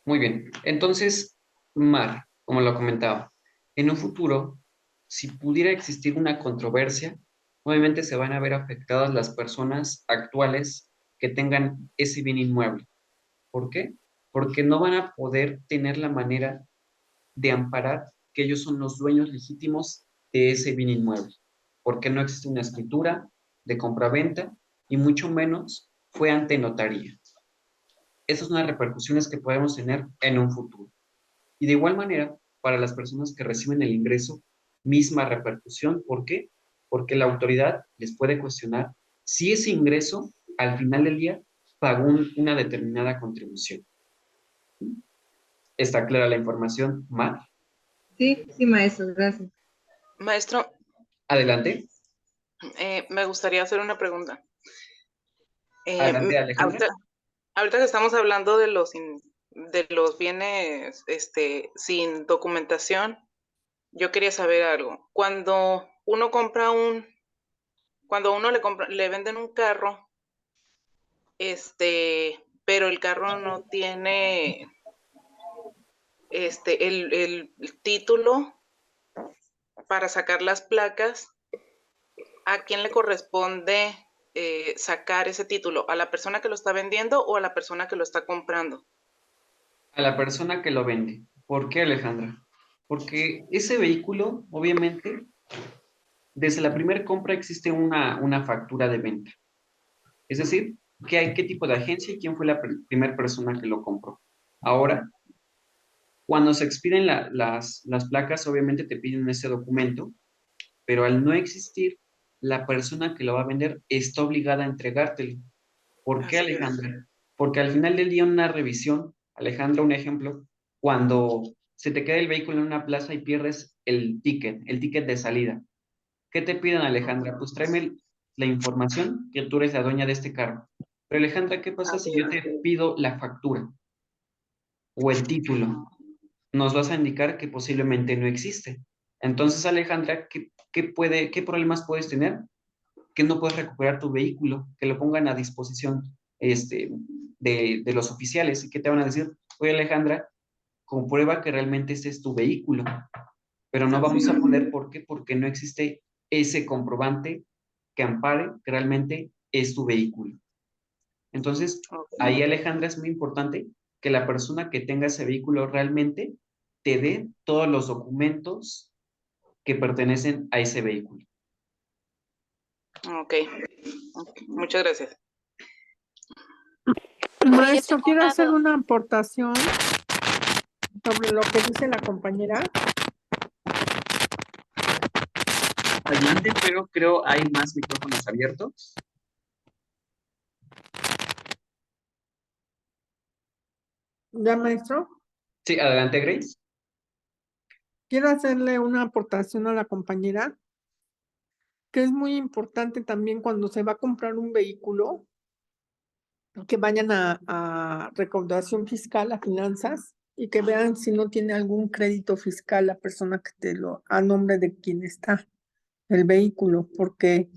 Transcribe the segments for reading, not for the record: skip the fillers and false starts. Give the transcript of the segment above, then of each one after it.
Muy bien. Entonces, Mar, como lo comentaba, en un futuro, si pudiera existir una controversia, obviamente se van a ver afectadas las personas actuales que tengan ese bien inmueble. ¿Por qué? Porque no van a poder tener la manera de amparar que ellos son los dueños legítimos de ese bien inmueble, porque no existe una escritura de compraventa y mucho menos fue ante notaría. Esas son las repercusiones que podemos tener en un futuro. Y de igual manera, para las personas que reciben el ingreso, misma repercusión. ¿Por qué? Porque la autoridad les puede cuestionar si ese ingreso, al final del día, pagó una determinada contribución. ¿Está clara la información, Mar? Sí, sí, maestro, gracias. Maestro, Adelante. me gustaría hacer una pregunta. Adelante, Alejandra. Ahorita que estamos hablando de de los bienes sin documentación, yo quería saber algo. Cuando uno le venden un carro, pero el carro no tiene el título para sacar las placas, ¿a quién le corresponde sacar ese título? ¿A la persona que lo está vendiendo o a la persona que lo está comprando? A la persona que lo vende. ¿Por qué, Alejandra? Porque ese vehículo, obviamente, desde la primera compra existe una factura de venta. Es decir, qué tipo de agencia y quién fue la primera persona que lo compró. Ahora, cuando se expiden las placas, obviamente te piden ese documento, pero al no existir, la persona que lo va a vender está obligada a entregártelo. ¿Por qué, Así es. Alejandra? Porque al final del día, en una revisión, Alejandra, un ejemplo, cuando se te queda el vehículo en una plaza y pierdes el ticket de salida, ¿qué te piden, Alejandra? Pues tráeme la información que tú eres la dueña de este carro. Pero Alejandra, ¿qué pasa si Así yo es. te pido la factura o el título? Nos vas a indicar que posiblemente no existe. Entonces, Alejandra, ¿qué problemas puedes tener? Que no puedes recuperar tu vehículo, que lo pongan a disposición de los oficiales y que te van a decir, oye Alejandra, comprueba que realmente ese es tu vehículo, pero no Así vamos a es. poder, ¿por qué? Porque no existe ese comprobante que ampare que realmente es tu vehículo. Entonces, Ok. ahí Alejandra es muy importante que la persona que tenga ese vehículo realmente te dé todos los documentos que pertenecen a ese vehículo. Ok. Muchas gracias. Profe, yo Maestro, tengo quiero una hacer duda. una aportación sobre lo que dice la compañera. Adelante, pero creo hay más micrófonos abiertos. ¿Ya, maestro? Sí, adelante, Grace. Quiero hacerle una aportación a la compañera, que es muy importante también cuando se va a comprar un vehículo, que vayan a recaudación fiscal, a finanzas, y que vean si no tiene algún crédito fiscal la persona que te lo, a nombre de quien está el vehículo, porque,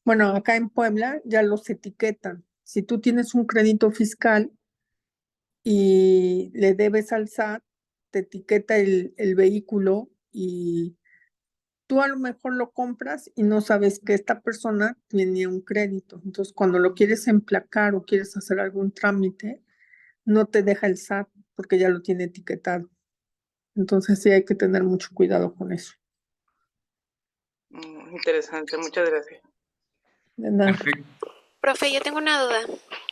bueno, acá en Puebla ya los etiquetan. Si tú tienes un crédito fiscal y le debes al SAT, te etiqueta el vehículo y tú a lo mejor lo compras y no sabes que esta persona tenía un crédito. Entonces, cuando lo quieres emplacar o quieres hacer algún trámite, no te deja el SAT porque ya lo tiene etiquetado. Entonces, sí hay que tener mucho cuidado con eso. Interesante, muchas gracias. De nada. Perfecto. Profe, yo tengo una duda.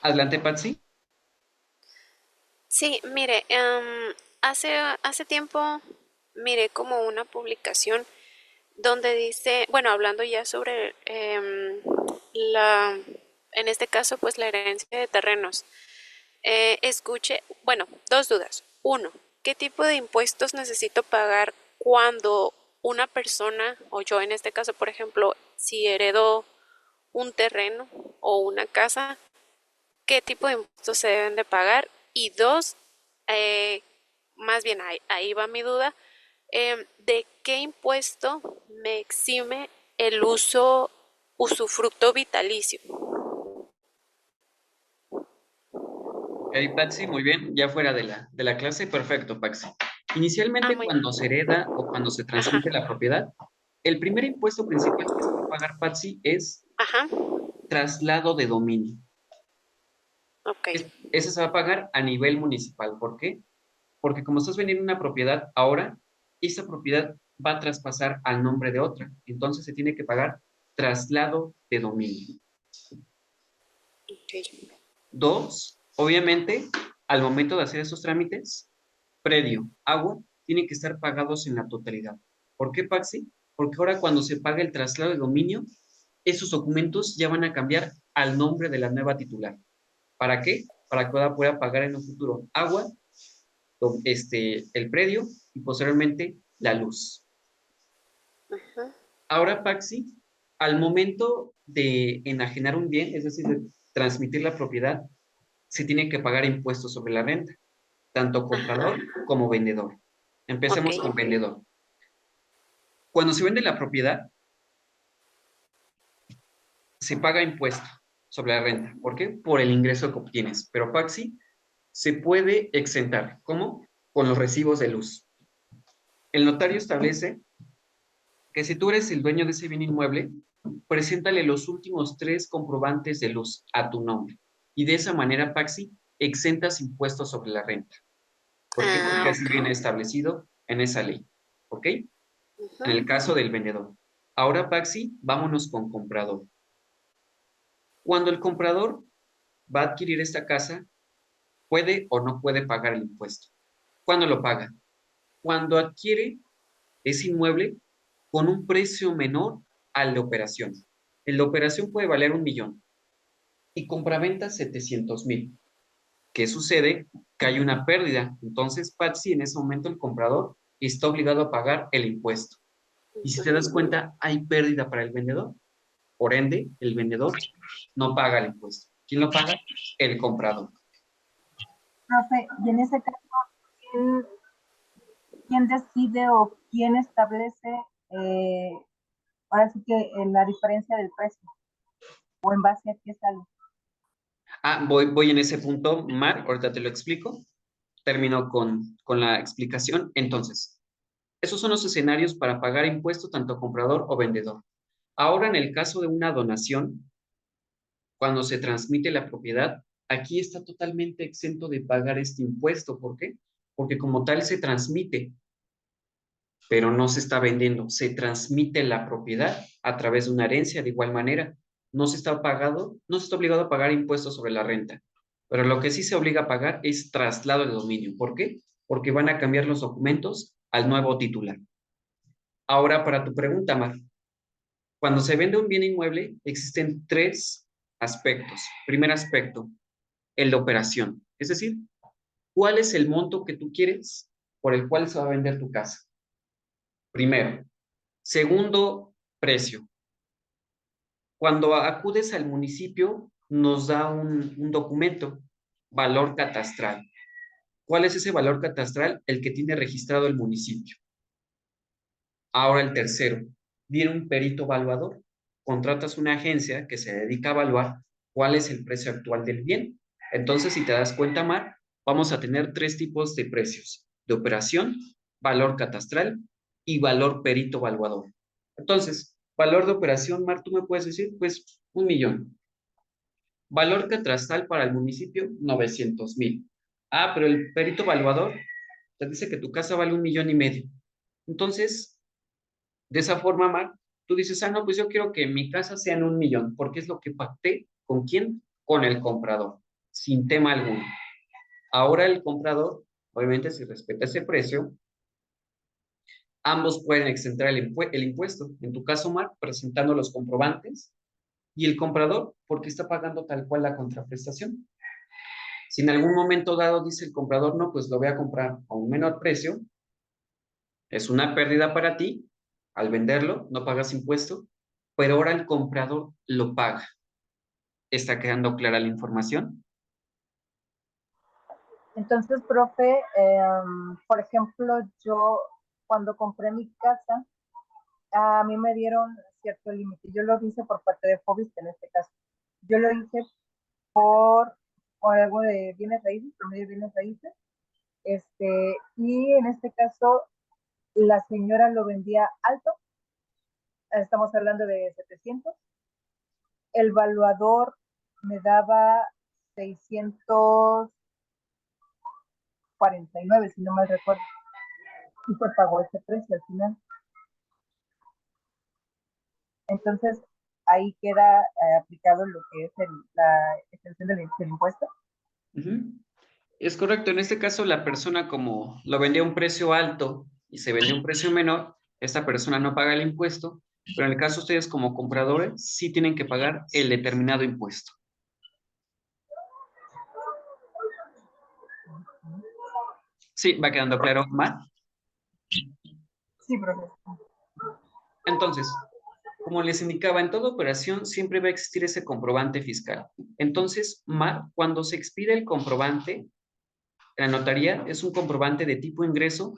Adelante, Patsy. Sí, mire, hace tiempo miré como una publicación donde dice, bueno, hablando ya sobre en este caso, pues la herencia de terrenos. Escuche, bueno, dos dudas. Uno, ¿qué tipo de impuestos necesito pagar cuando una persona, o yo en este caso, por ejemplo, si heredo un terreno o una casa, qué tipo de impuestos se deben de pagar? Y dos, eh, más bien ahí va mi duda, ¿de qué impuesto me exime el usufructo vitalicio? Ok, Patsy, muy bien, ya fuera de la clase, perfecto, Patsy. Inicialmente, Muy cuando se hereda o cuando se Ajá, transmite la propiedad, el primer impuesto principal que se va a pagar, Patsy, es ajá, traslado de dominio. ok, Ese se va a pagar a nivel municipal. ¿Por qué? Porque como estás vendiendo una propiedad ahora, esa propiedad va a traspasar al nombre de otra. Entonces se tiene que pagar traslado de dominio. ok. Dos, obviamente, al momento de hacer esos trámites, predio, agua, tienen que estar pagados en la totalidad. ¿Por qué, Paxi? Porque ahora cuando se paga el traslado de dominio, esos documentos ya van a cambiar al nombre de la nueva titular. ¿Para qué? Para que pueda pagar en un futuro agua, el predio y posteriormente la luz. Ajá, Ahora, Paxi, al momento de enajenar un bien, es decir, de transmitir la propiedad, se tiene que pagar impuestos sobre la renta, tanto ajá, comprador como vendedor. ok, Empecemos con vendedor. Cuando se vende la propiedad, se paga impuesto sobre la renta. ¿Por qué? Por el ingreso que obtienes. Pero Paxi se puede exentar. ¿Cómo? Con los recibos de luz. El notario establece que si tú eres el dueño de ese bien inmueble, preséntale los últimos 3 comprobantes de luz a tu nombre. Y de esa manera, Paxi, exentas impuestos sobre la renta. ¿Por qué? Porque así ok, viene establecido en esa ley. ¿Ok? En ajá, el caso del vendedor. Ahora, Paxi, vámonos con comprador. Cuando el comprador va a adquirir esta casa, puede o no puede pagar el impuesto. ¿Cuándo lo paga? Cuando adquiere ese inmueble con un precio menor al de operación. El de operación puede valer 1,000,000 y compraventa 700,000. ¿Qué sucede? Que hay una pérdida. Entonces, Patsy, en ese momento el comprador está obligado a pagar el impuesto. Y si te das cuenta, hay pérdida para el vendedor. Por ende, el vendedor no paga el impuesto. ¿Quién lo paga? El comprador. Profe, y en ese caso, ¿quién, quién decide o quién establece ahora sí que la diferencia del precio? ¿O en base a qué sale? Voy en ese punto, Mar, ahorita te lo explico. Termino con la explicación. Entonces, esos son los escenarios para pagar impuestos tanto comprador o vendedor. Ahora, en el caso de una donación, cuando se transmite la propiedad, aquí está totalmente exento de pagar este impuesto. ¿Por qué? Porque como tal se transmite, pero no se está vendiendo. Se transmite la propiedad a través de una herencia de igual manera. No se está obligado a pagar impuestos sobre la renta. Pero lo que sí se obliga a pagar es traslado de dominio. ¿Por qué? Porque van a cambiar los documentos al nuevo titular. Ahora, para tu pregunta, Mar, cuando se vende un bien inmueble, existen 3 aspectos. Primer aspecto, el de operación. Es decir, ¿cuál es el monto que tú quieres por el cual se va a vender tu casa? Primero. Segundo, precio. Cuando acudes al municipio, nos da un documento, valor catastral. ¿Cuál es ese valor catastral? El que tiene registrado el municipio. Ahora el tercero, viene un perito evaluador. Contratas una agencia que se dedica a evaluar cuál es el precio actual del bien. Entonces, si te das cuenta, Mar, vamos a tener 3 tipos de precios: de operación, valor catastral y valor perito evaluador. Entonces, valor de operación, Mar, tú me puedes decir, pues, 1,000,000. Valor catastral para el municipio, 900,000. Pero el perito evaluador te dice que tu casa vale 1,500,000. Entonces, de esa forma, Mar, tú dices, no, pues yo quiero que mi casa sea en 1,000,000, porque es lo que pacté. ¿Con quién? Con el comprador, sin tema alguno. Ahora el comprador, obviamente, si respeta ese precio, ambos pueden exentar el impuesto. En tu caso, Mar, presentando los comprobantes, y el comprador, porque está pagando tal cual la contraprestación. Si en algún momento dado dice el comprador, no, pues lo voy a comprar a un menor precio, es una pérdida para ti. Al venderlo, no pagas impuesto, pero ahora el comprador lo paga. ¿Está quedando clara la información? Entonces, profe, por ejemplo, yo cuando compré mi casa, a mí me dieron cierto límite. Yo lo hice por parte de Fobis, en este caso. Yo lo hice por o algo de bienes raíces, promedio de bienes raíces. Y en este caso, la señora lo vendía alto, estamos hablando de 700. El valuador me daba 649, si no mal recuerdo. Y se pagó ese precio al final. Entonces, ahí queda aplicado lo que es la extensión del impuesto. Ujú. Es correcto. En este caso, la persona como lo vendía a un precio alto y se vendió a un precio menor, esta persona no paga el impuesto, pero en el caso de ustedes como compradores, sí tienen que pagar el determinado impuesto. Sí, va quedando claro, Mar. Sí, profesor. Entonces, como les indicaba, en toda operación siempre va a existir ese comprobante fiscal. Entonces, Mar, cuando se expide el comprobante, la notaría es un comprobante de tipo ingreso,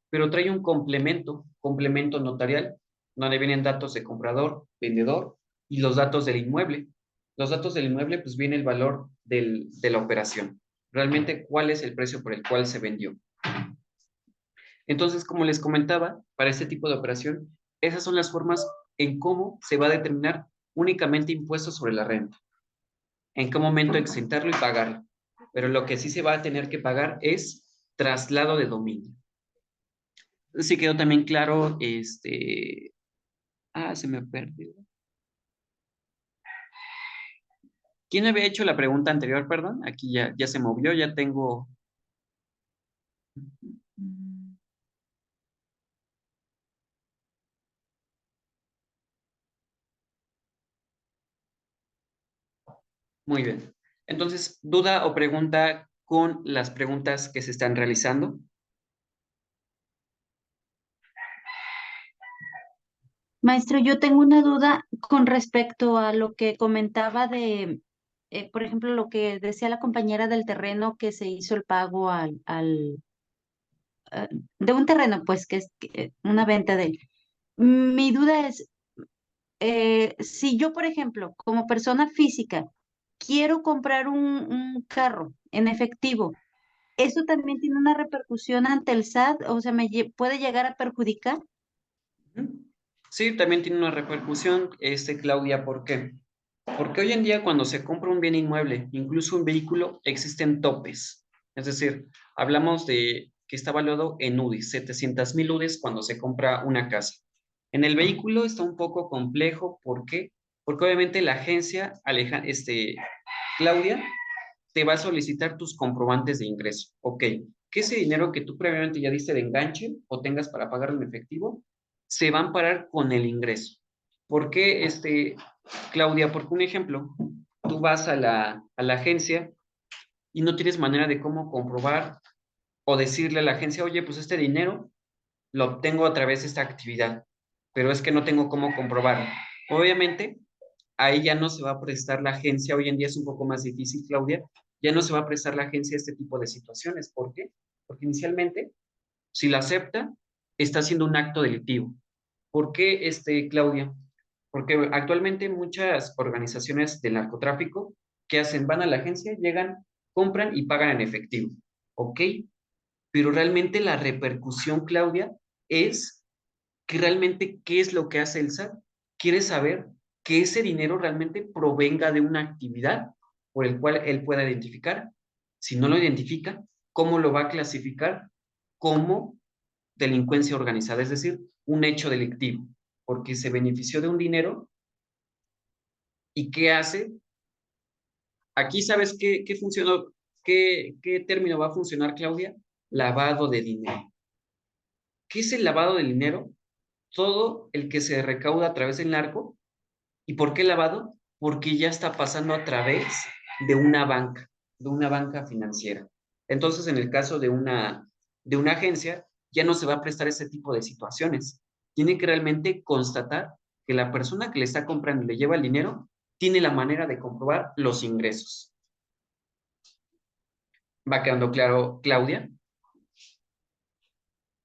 pero trae un complemento notarial, donde vienen datos de comprador, vendedor y los datos del inmueble. Los datos del inmueble, pues viene el valor de la operación. Realmente, ¿cuál es el precio por el cual se vendió? Entonces, como les comentaba, para este tipo de operación, esas son las formas en cómo se va a determinar únicamente impuestos sobre la renta. En qué momento exentarlo y pagarlo. Pero lo que sí se va a tener que pagar es traslado de dominio. Sí quedó también claro, se me perdió. ¿Quién había hecho la pregunta anterior, perdón? Aquí ya se movió, ya tengo... Muy bien. Entonces, ¿duda o pregunta con las preguntas que se están realizando? Maestro, yo tengo una duda con respecto a lo que comentaba de, por ejemplo, lo que decía la compañera del terreno que se hizo el pago de un terreno, pues, que es una venta de él. Mi duda es, si yo, por ejemplo, como persona física, quiero comprar un carro en efectivo, ¿eso también tiene una repercusión ante el SAT? O sea, ¿puede llegar a perjudicar? Sí, también tiene una repercusión, Claudia, ¿por qué? Porque hoy en día cuando se compra un bien inmueble, incluso un vehículo, existen topes. Es decir, hablamos de que está valuado en UDIs, 700,000 UDIs cuando se compra una casa. En el vehículo está un poco complejo, ¿por qué? Porque obviamente la agencia, Claudia, te va a solicitar tus comprobantes de ingreso. Ok, que ese dinero que tú previamente ya diste de enganche o tengas para pagarlo en efectivo, se va a amparar con el ingreso. ¿Por qué, Claudia? Porque un ejemplo, tú vas a la agencia y no tienes manera de cómo comprobar o decirle a la agencia, oye, pues este dinero lo obtengo a través de esta actividad, pero es que no tengo cómo comprobarlo. Obviamente, ahí ya no se va a prestar la agencia, hoy en día es un poco más difícil, Claudia, ya no se va a prestar la agencia a este tipo de situaciones. ¿Por qué? Porque inicialmente, si la acepta, está haciendo un acto delictivo. ¿Por qué, Claudia? Porque actualmente muchas organizaciones del narcotráfico, ¿qué hacen? Van a la agencia, llegan, compran y pagan en efectivo. ¿Ok? Pero realmente la repercusión, Claudia, es que realmente, ¿qué es lo que hace el SAT? Quiere saber que ese dinero realmente provenga de una actividad por el cual él pueda identificar. Si no lo identifica, ¿cómo lo va a clasificar? Como delincuencia organizada, es decir, un hecho delictivo, porque se benefició de un dinero. ¿Y qué hace? Aquí sabes qué funcionó, qué término va a funcionar, Claudia. Lavado de dinero. ¿Qué es el lavado de dinero? Todo el que se recauda a través del narco. ¿Y por qué lavado? Porque ya está pasando a través de una banca financiera. Entonces, en el caso de una agencia, ya no se va a prestar ese tipo de situaciones. Tiene que realmente constatar que la persona que le está comprando y le lleva el dinero tiene la manera de comprobar los ingresos. ¿Va quedando claro, Claudia?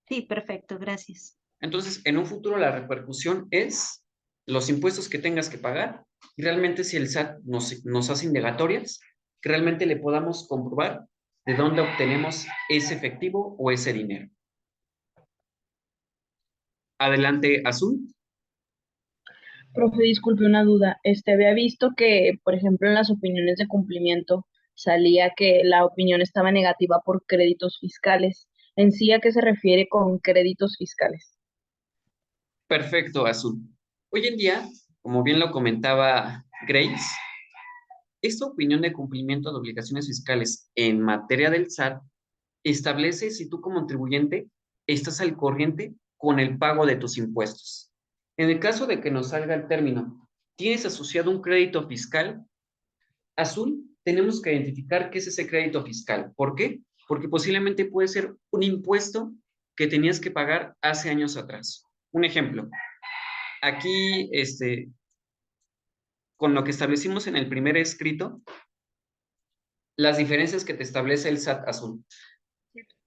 Sí, perfecto, gracias. Entonces, en un futuro la repercusión es los impuestos que tengas que pagar y realmente si el SAT nos hace indagatorias, que realmente le podamos comprobar de dónde obtenemos ese efectivo o ese dinero. Adelante, Azul. Profe, disculpe una duda. Había visto que, por ejemplo, en las opiniones de cumplimiento salía que la opinión estaba negativa por créditos fiscales. ¿En sí a qué se refiere con créditos fiscales? Perfecto, Azul. Hoy en día, como bien lo comentaba Grace, esta opinión de cumplimiento de obligaciones fiscales en materia del SAT establece si tú como contribuyente estás al corriente con el pago de tus impuestos. En el caso de que nos salga el término, tienes asociado un crédito fiscal, Azul, tenemos que identificar qué es ese crédito fiscal. ¿Por qué? Porque posiblemente puede ser un impuesto que tenías que pagar hace años atrás. Un ejemplo, aquí, con lo que establecimos en el primer escrito, las diferencias que te establece el SAT, Azul.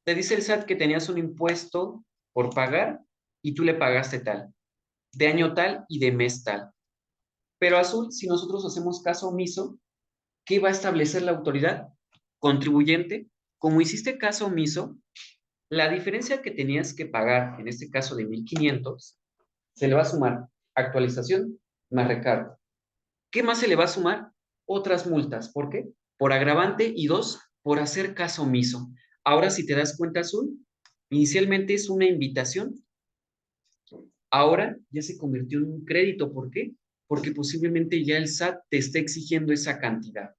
Te dice el SAT que tenías un impuesto por pagar y tú le pagaste tal, de año tal y de mes tal. Pero Azul, si nosotros hacemos caso omiso, ¿qué va a establecer la autoridad? Contribuyente, como hiciste caso omiso, la diferencia que tenías que pagar, en este caso de 1,500, se le va a sumar actualización más recargo. ¿Qué más se le va a sumar? Otras multas. ¿Por qué? Por agravante y 2, por hacer caso omiso. Ahora, si te das cuenta, Azul, inicialmente es una invitación. Ahora ya se convirtió en un crédito. ¿Por qué? Porque posiblemente ya el SAT te está exigiendo esa cantidad.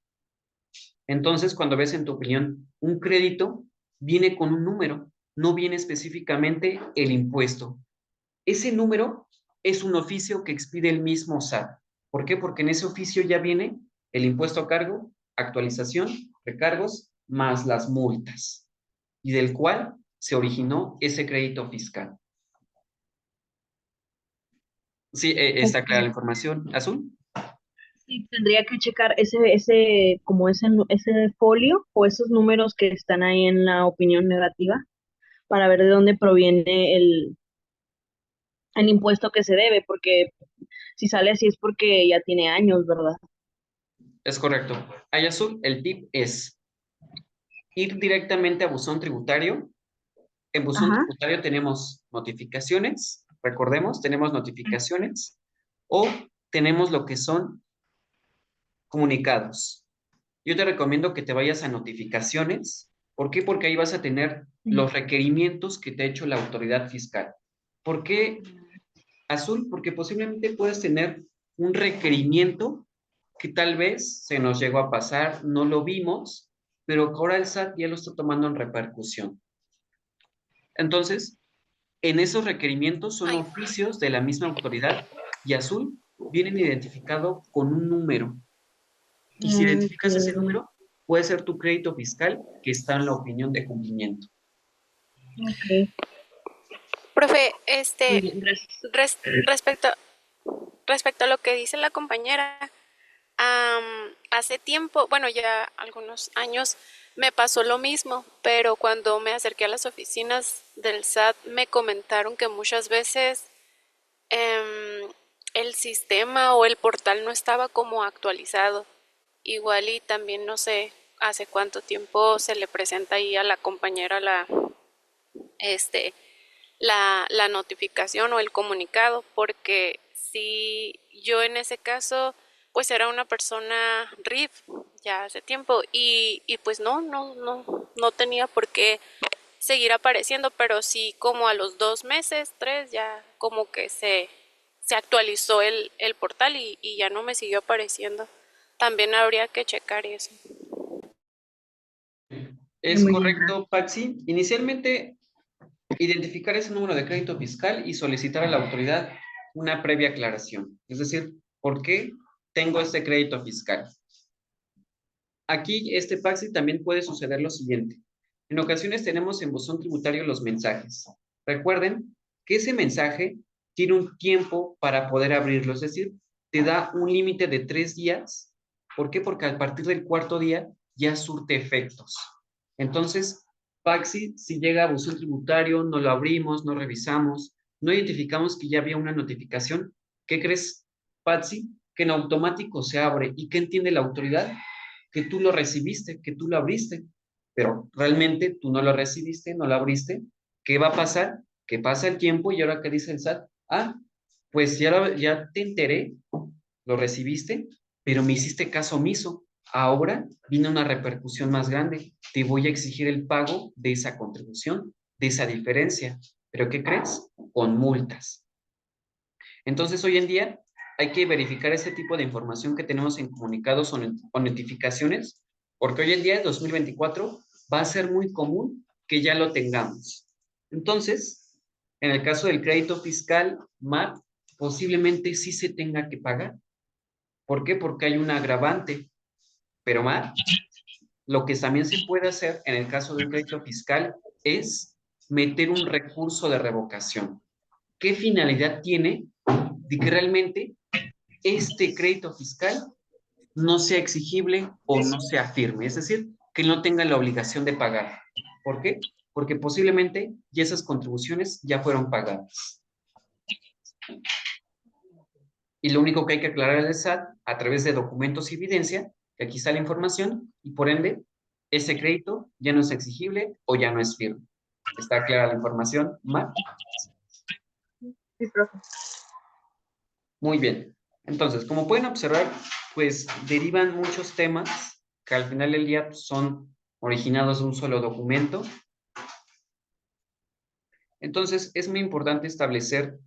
Entonces, cuando ves en tu opinión un crédito, viene con un número, no viene específicamente el impuesto. Ese número es un oficio que expide el mismo SAT. ¿Por qué? Porque en ese oficio ya viene el impuesto a cargo, actualización, recargos, más las multas, y del cual se originó ese crédito fiscal. Sí, está clara la información, Azul. Sí, tendría que checar ese folio o esos números que están ahí en la opinión negativa para ver de dónde proviene el impuesto que se debe, porque si sale así es porque ya tiene años, ¿verdad? Es correcto. Ahí, Azul, el tip es ir directamente a buzón tributario. En buzón Ajá. tributario tenemos notificaciones, recordemos, tenemos notificaciones o tenemos lo que son comunicados. Yo te recomiendo que te vayas a notificaciones. ¿Por qué? Porque ahí vas a tener los requerimientos que te ha hecho la autoridad fiscal. ¿Por qué, Azul? Porque posiblemente puedes tener un requerimiento que tal vez se nos llegó a pasar, no lo vimos, pero que ahora el SAT ya lo está tomando en repercusión. Entonces, en esos requerimientos son oficios de la misma autoridad y Azul vienen identificados con un número. Y si identificas ese número, puede ser tu crédito fiscal que está en la opinión de cumplimiento. Ok. Profe, Muy bien, gracias. respecto a lo que dice la compañera, hace tiempo, bueno, ya algunos años, me pasó lo mismo, pero cuando me acerqué a las oficinas del SAT me comentaron que muchas veces el sistema o el portal no estaba como actualizado. Igual y también no sé hace cuánto tiempo se le presenta ahí a la compañera la notificación o el comunicado, porque si yo en ese caso pues era una persona RIF ya hace tiempo y pues no tenía por qué seguir apareciendo, pero sí como a los 2 meses, 3, ya como que se actualizó el portal y ya no me siguió apareciendo. También habría que checar eso. Es Muy bien. correcto, Patsy. Inicialmente, identificar ese número de crédito fiscal y solicitar a la autoridad una previa aclaración. Es decir, ¿por qué tengo este crédito fiscal? Aquí, Patsy, también puede suceder lo siguiente. En ocasiones tenemos en buzón tributario los mensajes. Recuerden que ese mensaje tiene un tiempo para poder abrirlo, es decir, te da un límite de 3 días. ¿Por qué? Porque a partir del 4.º día ya surte efectos. Entonces, Patsy, si llega a buzón tributario, no lo abrimos, no revisamos, no identificamos que ya había una notificación, ¿qué crees, Patsy? Que en automático se abre. ¿Y qué entiende la autoridad? que tú lo recibiste, que tú lo abriste, pero realmente tú no lo recibiste, no lo abriste. ¿Qué va a pasar? Que pasa el tiempo y ahora ¿qué dice el SAT? Ah, pues ya te enteré, lo recibiste, pero me hiciste caso omiso. Ahora viene una repercusión más grande. Te voy a exigir el pago de esa contribución, de esa diferencia. ¿Pero qué crees? Con multas. Entonces, hoy en día hay que verificar ese tipo de información que tenemos en comunicados o notificaciones, porque hoy en día, en 2024, va a ser muy común que ya lo tengamos. Entonces, en el caso del crédito fiscal, MAP, posiblemente sí se tenga que pagar. ¿Por qué? Porque hay un agravante. Pero MAP, lo que también se puede hacer en el caso de un crédito fiscal es meter un recurso de revocación. ¿Qué finalidad tiene? De que realmente este crédito fiscal no sea exigible o no sea firme, es decir, que no tenga la obligación de pagar. ¿Por qué? Porque posiblemente ya esas contribuciones ya fueron pagadas. Y lo único que hay que aclarar al SAT a través de documentos y evidencia, que aquí está la información, y por ende, ese crédito ya no es exigible o ya no es firme. ¿Está clara la información, Mar? Sí, profe. Muy bien. Entonces, como pueden observar, pues derivan muchos temas que al final del día pues, son originados de un solo documento. Entonces, es muy importante establecer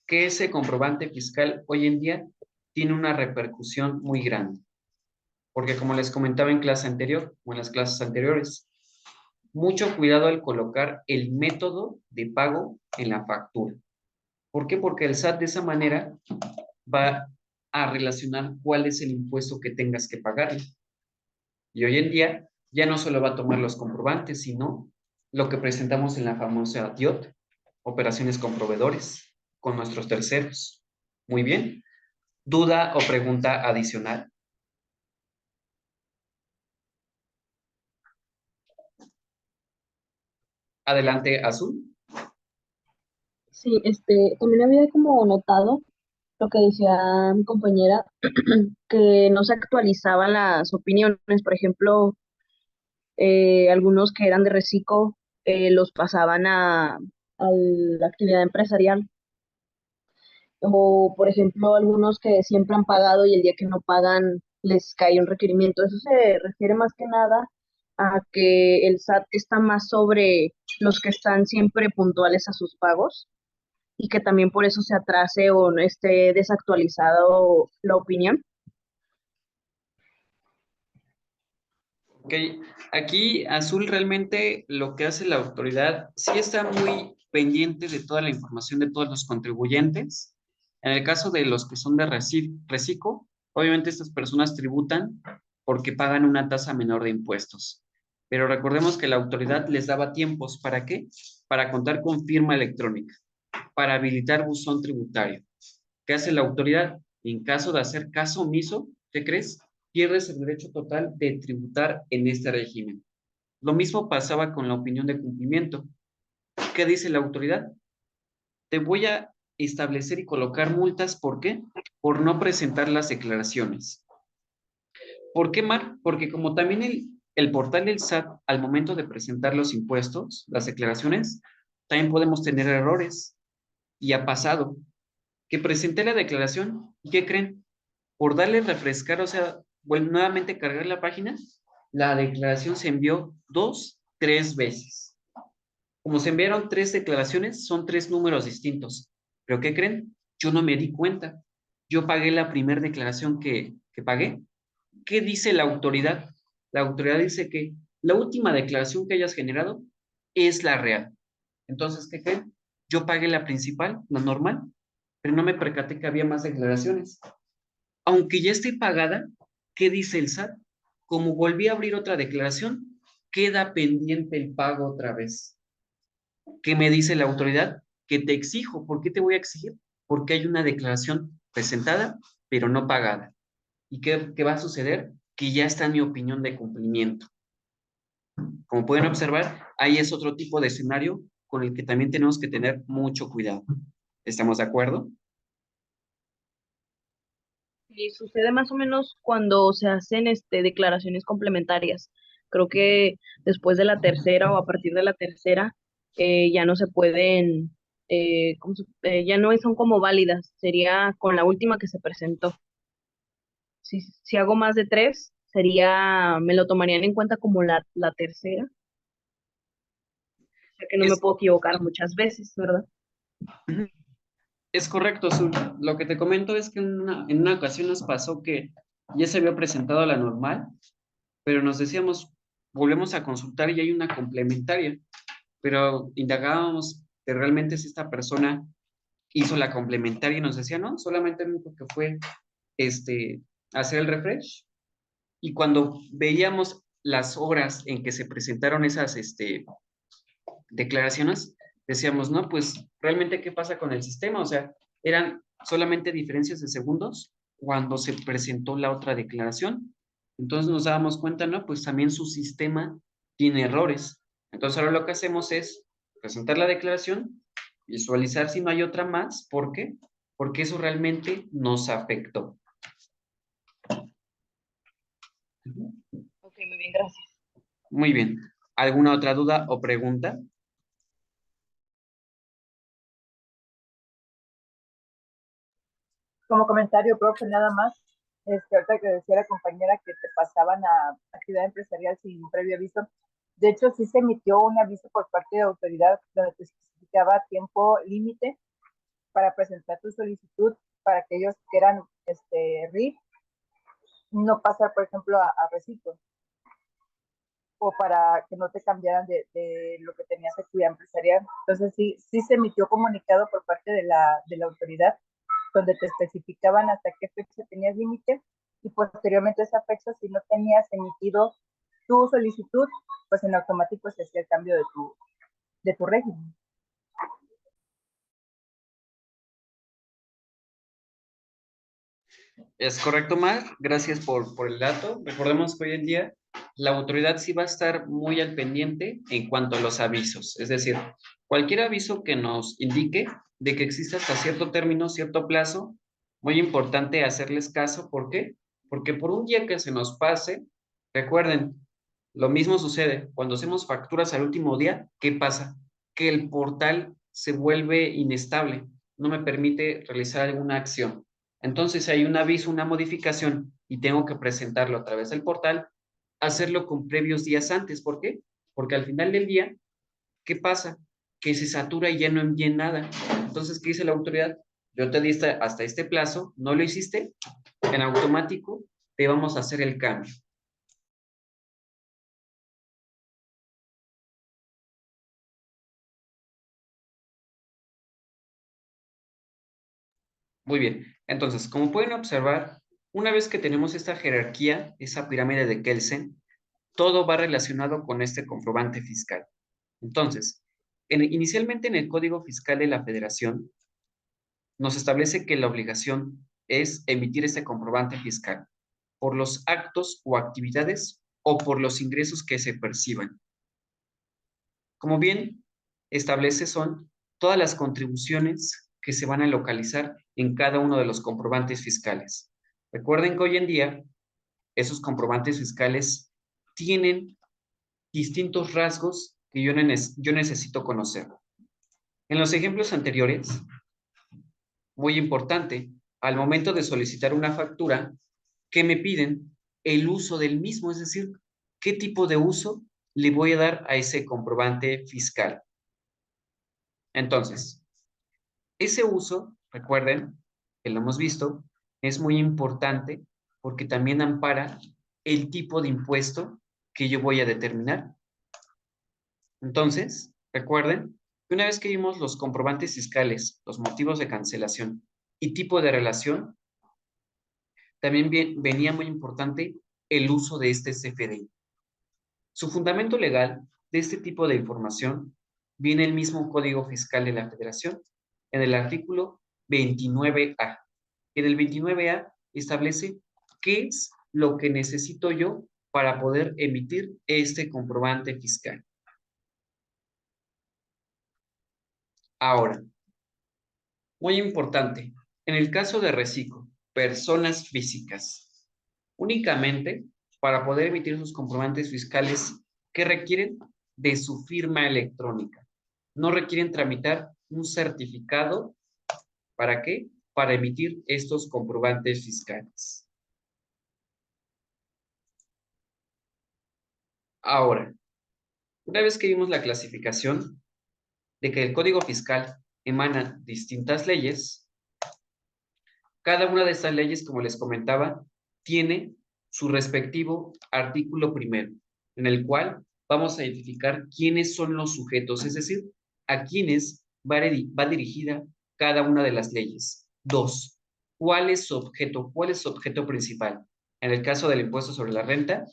que ese comprobante fiscal hoy en día tiene una repercusión muy grande. Porque como les comentaba en clase anterior o en las clases anteriores, mucho cuidado al colocar el método de pago en la factura. ¿Por qué? Porque el SAT de esa manera va a relacionar cuál es el impuesto que tengas que pagarle. Y hoy en día ya no solo va a tomar los comprobantes, sino lo que presentamos en la famosa DIOT, operaciones con proveedores, con nuestros terceros. Muy bien. ¿Duda o pregunta adicional? Adelante, Azul. Sí, también había como notado lo que decía mi compañera, que no se actualizaban las opiniones. Por ejemplo, algunos que eran de reciclo los pasaban a la actividad empresarial. O, por ejemplo, algunos que siempre han pagado y el día que no pagan les cae un requerimiento. Eso se refiere más que nada a que el SAT está más sobre los que están siempre puntuales a sus pagos y que también por eso se atrase o no esté desactualizado la opinión. Ok, aquí Azul realmente lo que hace la autoridad sí está muy pendiente de toda la información de todos los contribuyentes. En el caso de los que son de reciclo, obviamente estas personas tributan porque pagan una tasa menor de impuestos. Pero recordemos que la autoridad les daba tiempos, ¿para qué? Para contar con firma electrónica, para habilitar buzón tributario. ¿Qué hace la autoridad? En caso de hacer caso omiso, ¿qué crees? Pierdes el derecho total de tributar en este régimen. Lo mismo pasaba con la opinión de cumplimiento. ¿Qué dice la autoridad? Te voy a establecer y colocar multas, ¿por qué? Por no presentar las declaraciones. ¿Por qué, Mar? Porque como también el portal del SAT, al momento de presentar los impuestos, las declaraciones, también podemos tener errores. Y ha pasado que presenté la declaración y ¿qué creen? Por darle refrescar, o sea, nuevamente cargar la página, la declaración se envió 2, 3 veces. Como se enviaron 3 declaraciones, son 3 números distintos. ¿Pero qué creen? Yo no me di cuenta. Yo pagué la primera declaración que pagué. ¿Qué dice la autoridad? La autoridad dice que la última declaración que hayas generado es la real. Entonces, ¿qué creen? Yo pagué la principal, la normal, pero no me percaté que había más declaraciones. Aunque ya esté pagada, ¿qué dice el SAT? Como volví a abrir otra declaración, queda pendiente el pago otra vez. ¿Qué me dice la autoridad? Que te exijo. ¿Por qué te voy a exigir? Porque hay una declaración presentada, pero no pagada. ¿Y qué va a suceder? Que ya está en mi opinión de cumplimiento. Como pueden observar, ahí es otro tipo de escenario con el que también tenemos que tener mucho cuidado. ¿Estamos de acuerdo? Y sucede más o menos cuando se hacen declaraciones complementarias. Creo que después de la tercera o a partir de la tercera ya no se pueden, ya no son como válidas. Sería con la última que se presentó. Si hago más de tres, me lo tomarían en cuenta como la tercera. O sea que no me Es, puedo equivocar muchas veces, ¿verdad? Ujú. Es correcto, Azul. Lo que te comento es que en una ocasión nos pasó que ya se había presentado la normal, pero nos decíamos, volvemos a consultar y hay una complementaria, pero indagábamos de realmente si esta persona hizo la complementaria y nos decía, no, solamente lo único que fue este, hacer el refresh. Y cuando veíamos las horas en que se presentaron esas declaraciones, decíamos, no, pues realmente qué pasa con el sistema, o sea, eran solamente diferencias de segundos cuando se presentó la otra declaración. Entonces nos dábamos cuenta, no, pues también su sistema tiene errores. Entonces ahora lo que hacemos es presentar la declaración, visualizar si no hay otra más, ¿por qué? Porque eso realmente nos afectó. Ok, muy bien, gracias. Muy bien. ¿Alguna otra duda o pregunta? Como comentario, profe, nada más, ahorita que decía la compañera que te pasaban a actividad empresarial sin previo aviso, de hecho sí se emitió un aviso por parte de autoridad donde te especificaba tiempo límite para presentar tu solicitud para aquellos que eran RIF, no pasar, por ejemplo, a reciclo, o para que no te cambiaran de lo que tenías actividad empresarial. Entonces sí se emitió comunicado por parte de la autoridad donde te especificaban hasta qué fecha tenías límite y posteriormente a esa fecha, si no tenías emitido tu solicitud, pues en automático se hacía el cambio de tu régimen. Es correcto, Mar. Gracias por el dato. Recordemos que hoy en día la autoridad sí va a estar muy al pendiente en cuanto a los avisos. Es decir, cualquier aviso que nos indique de que existe hasta cierto término, cierto plazo, muy importante hacerles caso. ¿Por qué? Porque por un día que se nos pase, recuerden, lo mismo sucede cuando hacemos facturas al último día. ¿Qué pasa? Que el portal se vuelve inestable, no me permite realizar alguna acción. Entonces, si hay un aviso, una modificación y tengo que presentarlo a través del portal, hacerlo con previos días antes. ¿Por qué? Porque al final del día, ¿qué pasa? Que se satura y ya no envíe nada. Entonces, ¿qué dice la autoridad? Yo te di hasta este plazo, no lo hiciste, en automático te vamos a hacer el cambio. Muy bien. Entonces, como pueden observar, una vez que tenemos esta jerarquía, esa pirámide de Kelsen, todo va relacionado con este comprobante fiscal. Entonces, inicialmente en el Código Fiscal de la Federación, nos establece que la obligación es emitir este comprobante fiscal por los actos o actividades o por los ingresos que se perciban. Como bien establece, son todas las contribuciones que se van a localizar en cada uno de los comprobantes fiscales. Recuerden que hoy en día esos comprobantes fiscales tienen distintos rasgos que yo necesito conocer. En los ejemplos anteriores, muy importante, al momento de solicitar una factura, que me piden el uso del mismo, es decir, qué tipo de uso le voy a dar a ese comprobante fiscal. Entonces, ese uso, recuerden que lo hemos visto, es muy importante porque también ampara el tipo de impuesto que yo voy a determinar. Entonces, recuerden que una vez que vimos los comprobantes fiscales, los motivos de cancelación y tipo de relación, también venía muy importante el uso de este CFDI. Su fundamento legal de este tipo de información viene el mismo Código Fiscal de la Federación, en el artículo 29A. En el 29A establece qué es lo que necesito yo para poder emitir este comprobante fiscal. Ahora, muy importante, en el caso de reciclo, personas físicas, únicamente para poder emitir sus comprobantes fiscales que requieren de su firma electrónica. No requieren tramitar un certificado. ¿Para qué? Para emitir estos comprobantes fiscales. Ahora, una vez que vimos la clasificación de que el Código Fiscal emana distintas leyes, cada una de estas leyes, como les comentaba, tiene su respectivo artículo primero, en el cual vamos a identificar quiénes son los sujetos, es decir, a quiénes va dirigida cada una de las leyes. 2. ¿Cuál es su objeto? ¿Cuál es su objeto principal? En el caso del impuesto sobre la renta,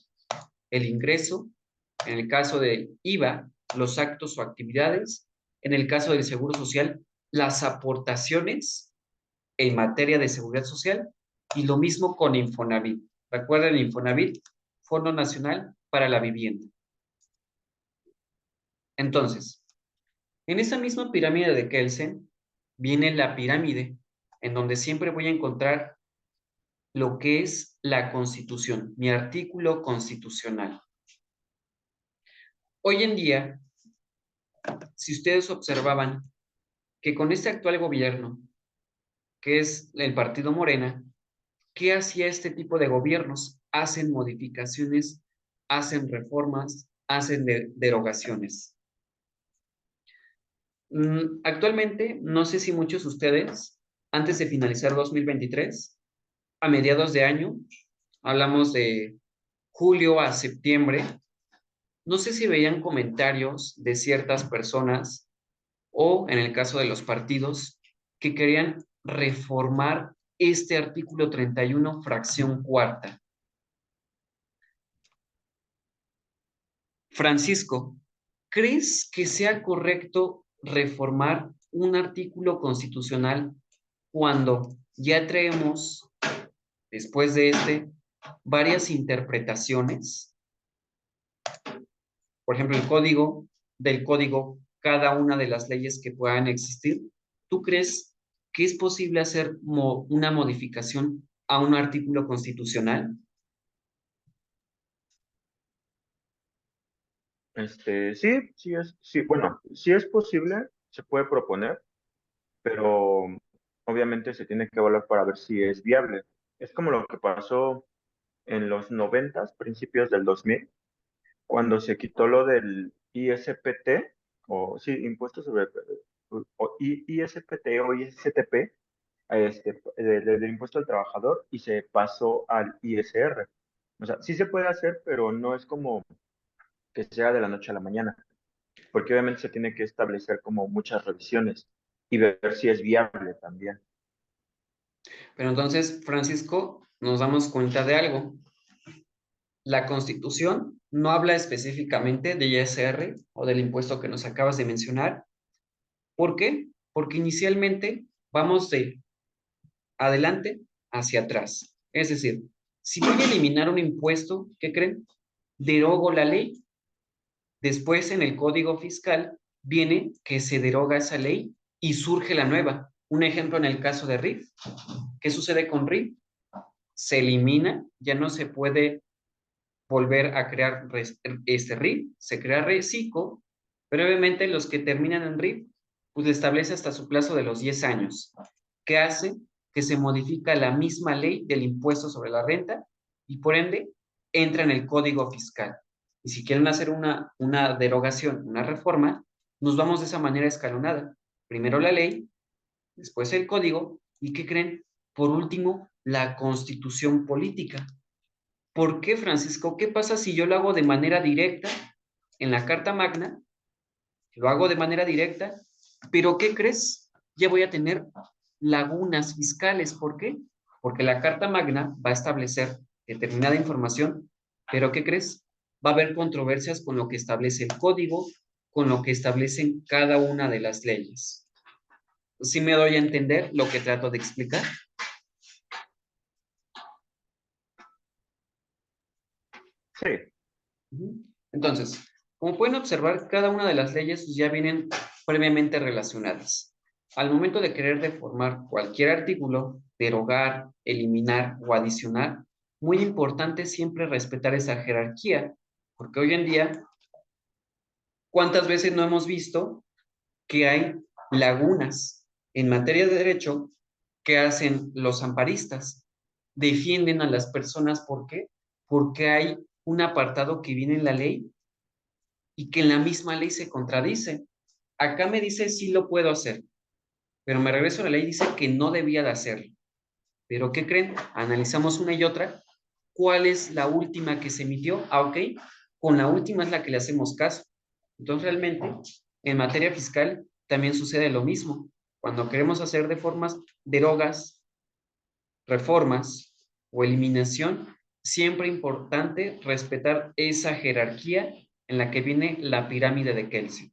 el ingreso. En el caso del IVA, los actos o actividades. En el caso del Seguro Social, las aportaciones en materia de seguridad social, y lo mismo con Infonavit. ¿Recuerden Infonavit? Fondo Nacional para la Vivienda. Entonces, en esa misma pirámide de Kelsen viene la pirámide en donde siempre voy a encontrar lo que es la Constitución, mi artículo constitucional. Hoy en día, si ustedes observaban que con este actual gobierno, que es el partido Morena, ¿qué hacía este tipo de gobiernos? Hacen modificaciones, hacen reformas, hacen derogaciones. Actualmente, no sé si muchos de ustedes, antes de finalizar 2023, a mediados de año, hablamos de julio a septiembre, no sé si veían comentarios de ciertas personas o en el caso de los partidos que querían reformar este artículo 31, fracción cuarta. Francisco, ¿crees que sea correcto reformar un artículo constitucional cuando ya traemos, después de varias interpretaciones? Por ejemplo, del código, cada una de las leyes que puedan existir. ¿Tú crees que es posible hacer una modificación a un artículo constitucional? Sí, bueno, sí es posible, se puede proponer, pero obviamente se tiene que evaluar para ver si es viable. Es como lo que pasó en los 90, principios del 2000, cuando se quitó lo del ISPT, o sí, impuesto sobre, ISPT o ISTP, del impuesto al trabajador, y se pasó al ISR. O sea, sí se puede hacer, pero no es como que sea de la noche a la mañana, porque obviamente se tiene que establecer como muchas revisiones y ver si es viable también. Pero entonces, Francisco, nos damos cuenta de algo. La Constitución no habla específicamente de ISR o del impuesto que nos acabas de mencionar. ¿Por qué? Porque inicialmente vamos de adelante hacia atrás. Es decir, si voy a eliminar un impuesto, ¿qué creen? Derogo la ley. Después, en el Código Fiscal, viene que se deroga esa ley y surge la nueva. Un ejemplo en el caso de RIF. ¿Qué sucede con RIF? Se elimina, ya no se puede volver a crear este RIF, se crea RECICO, pero obviamente los que terminan en RIF, pues le establece hasta su plazo de los 10 años. ¿Qué hace? Que se modifica la misma ley del impuesto sobre la renta y por ende entra en el Código Fiscal. Y si quieren hacer una derogación, una reforma, nos vamos de esa manera escalonada. Primero la ley, después el código, ¿y qué creen? Por último, la constitución política. ¿Por qué, Francisco? ¿Qué pasa si yo lo hago de manera directa en la Carta Magna? Lo hago de manera directa, pero ¿qué crees? Ya voy a tener lagunas fiscales. ¿Por qué? Porque la Carta Magna va a establecer determinada información, pero ¿qué crees? Va a haber controversias con lo que establece el código, con lo que establecen cada una de las leyes. ¿Sí me doy a entender lo que trato de explicar? Sí. Entonces, como pueden observar, cada una de las leyes ya vienen previamente relacionadas. al momento de querer deformar cualquier artículo, derogar, eliminar o adicionar, muy importante siempre respetar esa jerarquía, porque hoy en día, ¿cuántas veces no hemos visto que hay lagunas en materia de derecho que hacen los amparistas? Defienden a las personas, ¿por qué? Porque hay un apartado que viene en la ley y que en la misma ley se contradice. Acá me dice sí lo puedo hacer, pero me regreso a la ley y dice que no debía de hacerlo. ¿Pero qué creen? Analizamos una y otra. ¿Cuál es la última que se emitió? Ah, ok. Con la última es la que le hacemos caso. Entonces, realmente, en materia fiscal también sucede lo mismo. Cuando queremos hacer derogas, reformas o eliminación, siempre importante respetar esa jerarquía en la que viene la pirámide de Kelsen.